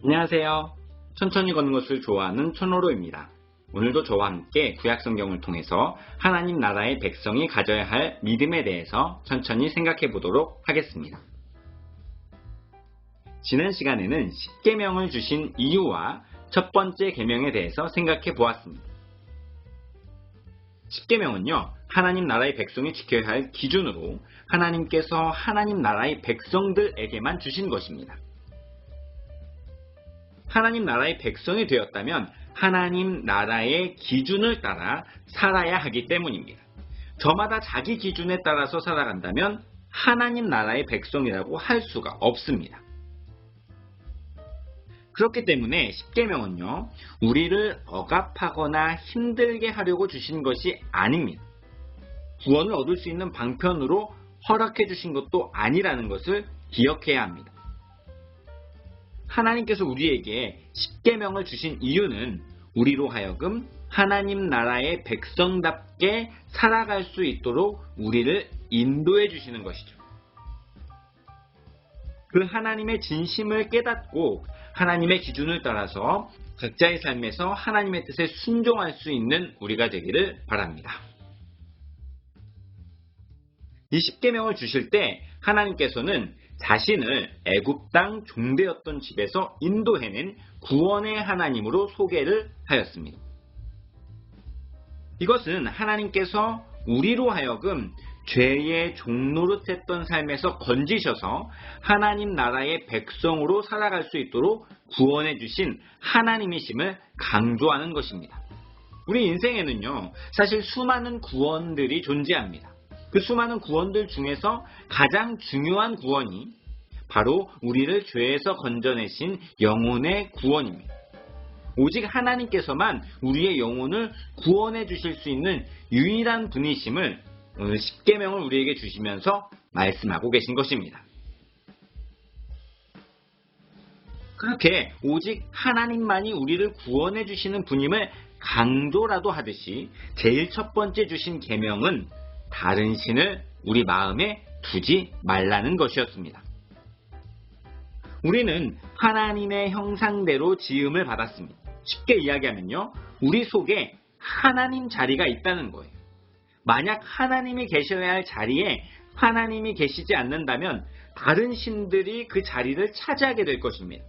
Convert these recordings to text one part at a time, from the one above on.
안녕하세요. 천천히 걷는 것을 좋아하는 천호로입니다. 오늘도 저와 함께 구약성경을 통해서 하나님 나라의 백성이 가져야 할 믿음에 대해서 천천히 생각해 보도록 하겠습니다. 지난 시간에는 10계명을 주신 이유와 첫 번째 계명에 대해서 생각해 보았습니다. 10계명은요, 하나님 나라의 백성이 지켜야 할 기준으로 하나님께서 하나님 나라의 백성들에게만 주신 것입니다. 하나님 나라의 백성이 되었다면 하나님 나라의 기준을 따라 살아야 하기 때문입니다. 저마다 자기 기준에 따라서 살아간다면 하나님 나라의 백성이라고 할 수가 없습니다. 그렇기 때문에 10계명은요, 우리를 억압하거나 힘들게 하려고 주신 것이 아닙니다. 구원을 얻을 수 있는 방편으로 허락해 주신 것도 아니라는 것을 기억해야 합니다. 하나님께서 우리에게 10계명을 주신 이유는 우리로 하여금 하나님 나라의 백성답게 살아갈 수 있도록 우리를 인도해 주시는 것이죠. 그 하나님의 진심을 깨닫고 하나님의 기준을 따라서 각자의 삶에서 하나님의 뜻에 순종할 수 있는 우리가 되기를 바랍니다. 이 10계명을 주실 때 하나님께서는 자신을 애굽 땅 종되었던 집에서 인도해낸 구원의 하나님으로 소개를 하였습니다. 이것은 하나님께서 우리로 하여금 죄의 종노릇했던 삶에서 건지셔서 하나님 나라의 백성으로 살아갈 수 있도록 구원해 주신 하나님이심을 강조하는 것입니다. 우리 인생에는요, 사실 수많은 구원들이 존재합니다. 그 수많은 구원들 중에서 가장 중요한 구원이 바로 우리를 죄에서 건져내신 영혼의 구원입니다. 오직 하나님께서만 우리의 영혼을 구원해 주실 수 있는 유일한 분이심을 오늘 10계명을 우리에게 주시면서 말씀하고 계신 것입니다. 그렇게 오직 하나님만이 우리를 구원해 주시는 분임을 강조라도 하듯이 제일 첫 번째 주신 계명은 다른 신을 우리 마음에 두지 말라는 것이었습니다. 우리는 하나님의 형상대로 지음을 받았습니다. 쉽게 이야기하면요, 우리 속에 하나님 자리가 있다는 거예요. 만약 하나님이 계셔야 할 자리에 하나님이 계시지 않는다면 다른 신들이 그 자리를 차지하게 될 것입니다.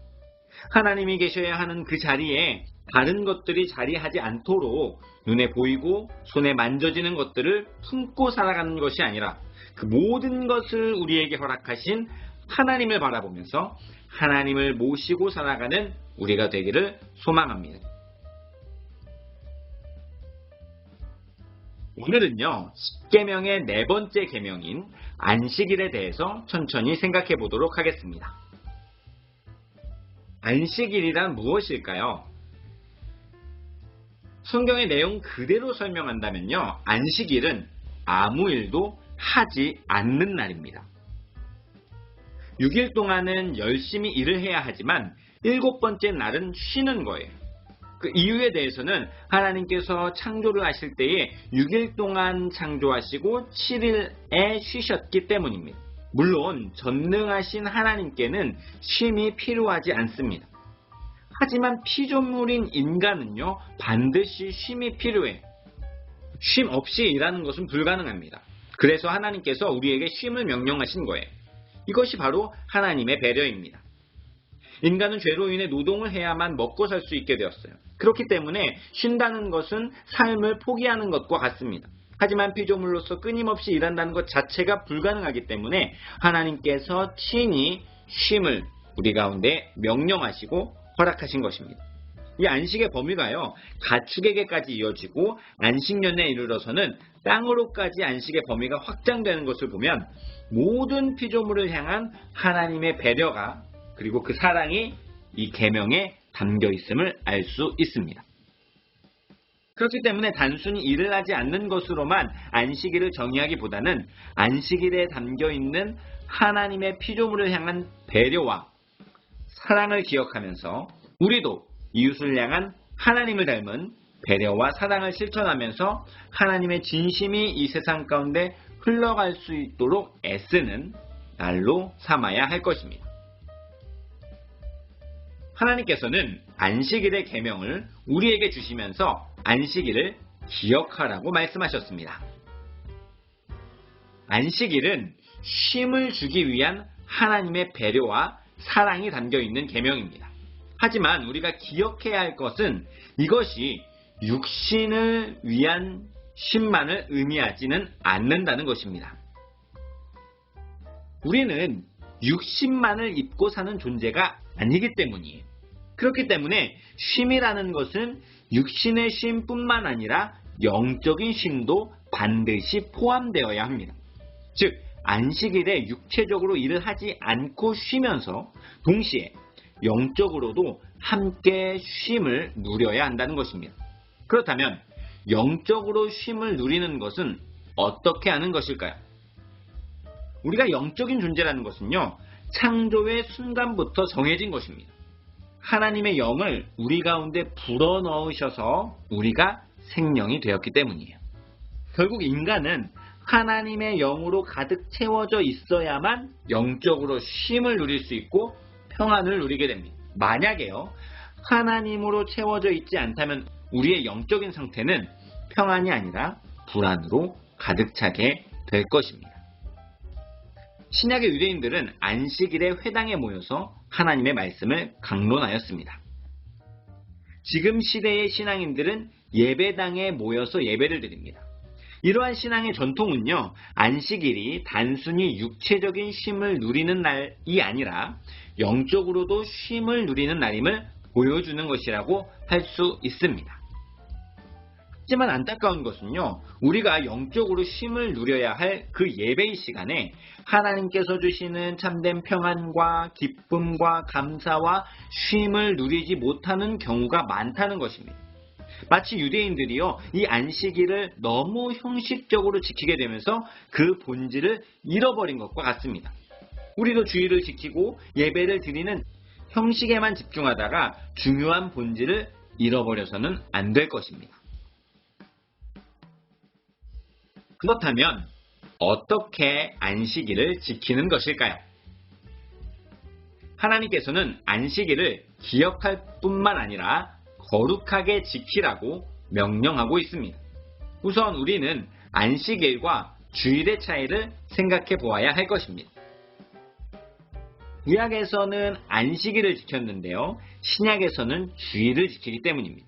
하나님이 계셔야 하는 그 자리에 다른 것들이 자리하지 않도록 눈에 보이고 손에 만져지는 것들을 품고 살아가는 것이 아니라 그 모든 것을 우리에게 허락하신 하나님을 바라보면서 하나님을 모시고 살아가는 우리가 되기를 소망합니다. 오늘은요, 10계명의 네 번째 계명인 안식일에 대해서 천천히 생각해 보도록 하겠습니다. 안식일이란 무엇일까요? 성경의 내용 그대로 설명한다면요, 안식일은 아무 일도 하지 않는 날입니다. 6일 동안은 열심히 일을 해야 하지만 7번째 날은 쉬는 거예요. 그 이유에 대해서는 하나님께서 창조를 하실 때에 6일 동안 창조하시고 7일에 쉬셨기 때문입니다. 물론 전능하신 하나님께는 쉼이 필요하지 않습니다. 하지만 피조물인 인간은요, 반드시 쉼이 필요해요. 쉼 없이 일하는 것은 불가능합니다. 그래서 하나님께서 우리에게 쉼을 명령하신 거예요. 이것이 바로 하나님의 배려입니다. 인간은 죄로 인해 노동을 해야만 먹고 살 수 있게 되었어요. 그렇기 때문에 쉰다는 것은 삶을 포기하는 것과 같습니다. 하지만 피조물로서 끊임없이 일한다는 것 자체가 불가능하기 때문에 하나님께서 친히 쉼을 우리 가운데 명령하시고 허락하신 것입니다. 이 안식의 범위가요, 가축에게까지 이어지고 안식년에 이르러서는 땅으로까지 안식의 범위가 확장되는 것을 보면 모든 피조물을 향한 하나님의 배려가 그리고 그 사랑이 이 계명에 담겨 있음을 알 수 있습니다. 그렇기 때문에 단순히 일을 하지 않는 것으로만 안식일을 정의하기보다는 안식일에 담겨 있는 하나님의 피조물을 향한 배려와 사랑을 기억하면서 우리도 이웃을 향한 하나님을 닮은 배려와 사랑을 실천하면서 하나님의 진심이 이 세상 가운데 흘러갈 수 있도록 애쓰는 날로 삼아야 할 것입니다. 하나님께서는 안식일의 계명을 우리에게 주시면서 안식일을 기억하라고 말씀하셨습니다. 안식일은 쉼을 주기 위한 하나님의 배려와 사랑이 담겨 있는 계명입니다. 하지만 우리가 기억해야 할 것은 이것이 육신을 위한 쉼만을 의미하지는 않는다는 것입니다. 우리는 육신만을 입고 사는 존재가 아니기 때문이에요. 그렇기 때문에 쉼이라는 것은 육신의 쉼뿐만 아니라 영적인 쉼도 반드시 포함되어야 합니다. 즉, 안식일에 육체적으로 일을 하지 않고 쉬면서 동시에 영적으로도 함께 쉼을 누려야 한다는 것입니다. 그렇다면 영적으로 쉼을 누리는 것은 어떻게 하는 것일까요? 우리가 영적인 존재라는 것은요, 창조의 순간부터 정해진 것입니다. 하나님의 영을 우리 가운데 불어넣으셔서 우리가 생명이 되었기 때문이에요. 결국 인간은 하나님의 영으로 가득 채워져 있어야만 영적으로 쉼을 누릴 수 있고 평안을 누리게 됩니다. 만약에요, 하나님으로 채워져 있지 않다면 우리의 영적인 상태는 평안이 아니라 불안으로 가득 차게 될 것입니다. 신약의 유대인들은 안식일에 회당에 모여서 하나님의 말씀을 강론하였습니다. 지금 시대의 신앙인들은 예배당에 모여서 예배를 드립니다. 이러한 신앙의 전통은요, 안식일이 단순히 육체적인 쉼을 누리는 날이 아니라 영적으로도 쉼을 누리는 날임을 보여주는 것이라고 할 수 있습니다. 하지만 안타까운 것은요, 우리가 영적으로 쉼을 누려야 할 그 예배의 시간에 하나님께서 주시는 참된 평안과 기쁨과 감사와 쉼을 누리지 못하는 경우가 많다는 것입니다. 마치 유대인들이요, 이 안식일을 너무 형식적으로 지키게 되면서 그 본질을 잃어버린 것과 같습니다. 우리도 주일을 지키고 예배를 드리는 형식에만 집중하다가 중요한 본질을 잃어버려서는 안 될 것입니다. 그렇다면 어떻게 안식일을 지키는 것일까요? 하나님께서는 안식일을 기억할 뿐만 아니라 거룩하게 지키라고 명령하고 있습니다. 우선 우리는 안식일과 주일의 차이를 생각해 보아야 할 것입니다. 구약에서는 안식일을 지켰는데요, 신약에서는 주일을 지키기 때문입니다.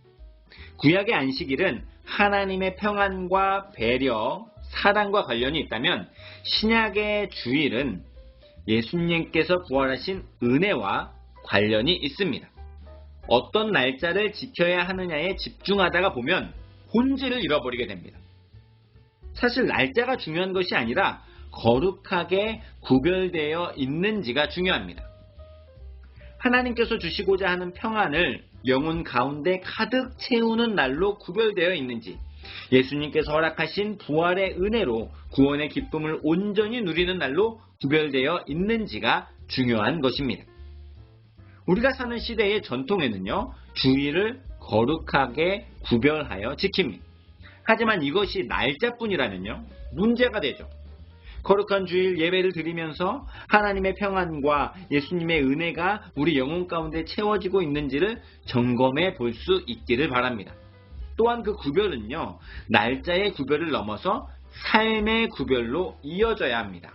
구약의 안식일은 하나님의 평안과 배려, 사랑과 관련이 있다면 신약의 주일은 예수님께서 부활하신 은혜와 관련이 있습니다. 어떤 날짜를 지켜야 하느냐에 집중하다가 보면 본질을 잃어버리게 됩니다. 사실 날짜가 중요한 것이 아니라 거룩하게 구별되어 있는지가 중요합니다. 하나님께서 주시고자 하는 평안을 영혼 가운데 가득 채우는 날로 구별되어 있는지, 예수님께서 허락하신 부활의 은혜로 구원의 기쁨을 온전히 누리는 날로 구별되어 있는지가 중요한 것입니다. 우리가 사는 시대의 전통에는요, 주일을 거룩하게 구별하여 지킵니다. 하지만 이것이 날짜뿐이라면요, 문제가 되죠. 거룩한 주일 예배를 드리면서 하나님의 평안과 예수님의 은혜가 우리 영혼 가운데 채워지고 있는지를 점검해 볼 수 있기를 바랍니다. 또한 그 구별은요, 날짜의 구별을 넘어서 삶의 구별로 이어져야 합니다.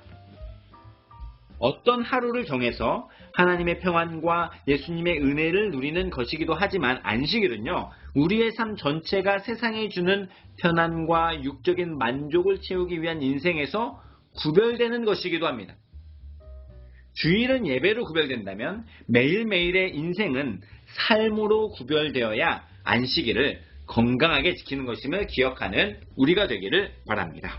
어떤 하루를 정해서 하나님의 평안과 예수님의 은혜를 누리는 것이기도 하지만 안식일은요, 우리의 삶 전체가 세상에 주는 편안과 육적인 만족을 채우기 위한 인생에서 구별되는 것이기도 합니다. 주일은 예배로 구별된다면 매일매일의 인생은 삶으로 구별되어야 안식일을 건강하게 지키는 것임을 기억하는 우리가 되기를 바랍니다.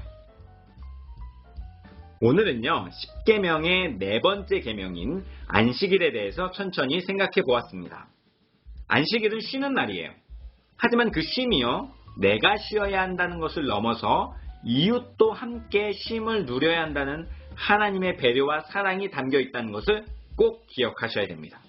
오늘은요, 10계명의 네 번째 계명인 안식일에 대해서 천천히 생각해 보았습니다. 안식일은 쉬는 날이에요. 하지만 그 쉼이요, 내가 쉬어야 한다는 것을 넘어서 이웃도 함께 쉼을 누려야 한다는 하나님의 배려와 사랑이 담겨 있다는 것을 꼭 기억하셔야 됩니다.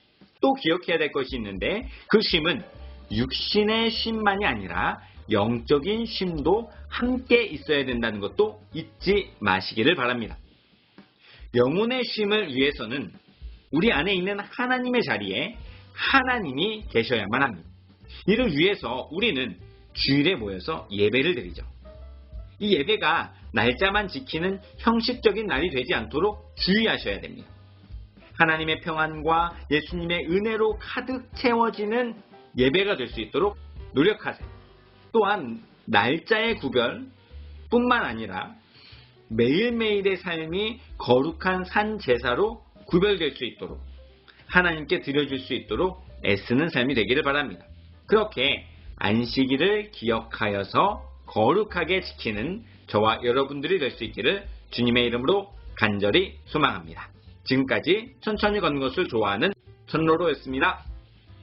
또 기억해야 될 것이 있는데, 그 쉼은 육신의 쉼만이 아니라 영적인 쉼도 함께 있어야 된다는 것도 잊지 마시기를 바랍니다. 영혼의 쉼을 위해서는 우리 안에 있는 하나님의 자리에 하나님이 계셔야만 합니다. 이를 위해서 우리는 주일에 모여서 예배를 드리죠. 이 예배가 날짜만 지키는 형식적인 날이 되지 않도록 주의하셔야 됩니다. 하나님의 평안과 예수님의 은혜로 가득 채워지는 예배가 될 수 있도록 노력하세요. 또한 날짜의 구별 뿐만 아니라 매일매일의 삶이 거룩한 산 제사로 구별될 수 있도록 하나님께 드려줄 수 있도록 애쓰는 삶이 되기를 바랍니다. 그렇게 안식일을 기억하여서 거룩하게 지키는 저와 여러분들이 될 수 있기를 주님의 이름으로 간절히 소망합니다. 지금까지 천천히 걷는 것을 좋아하는 천로로였습니다.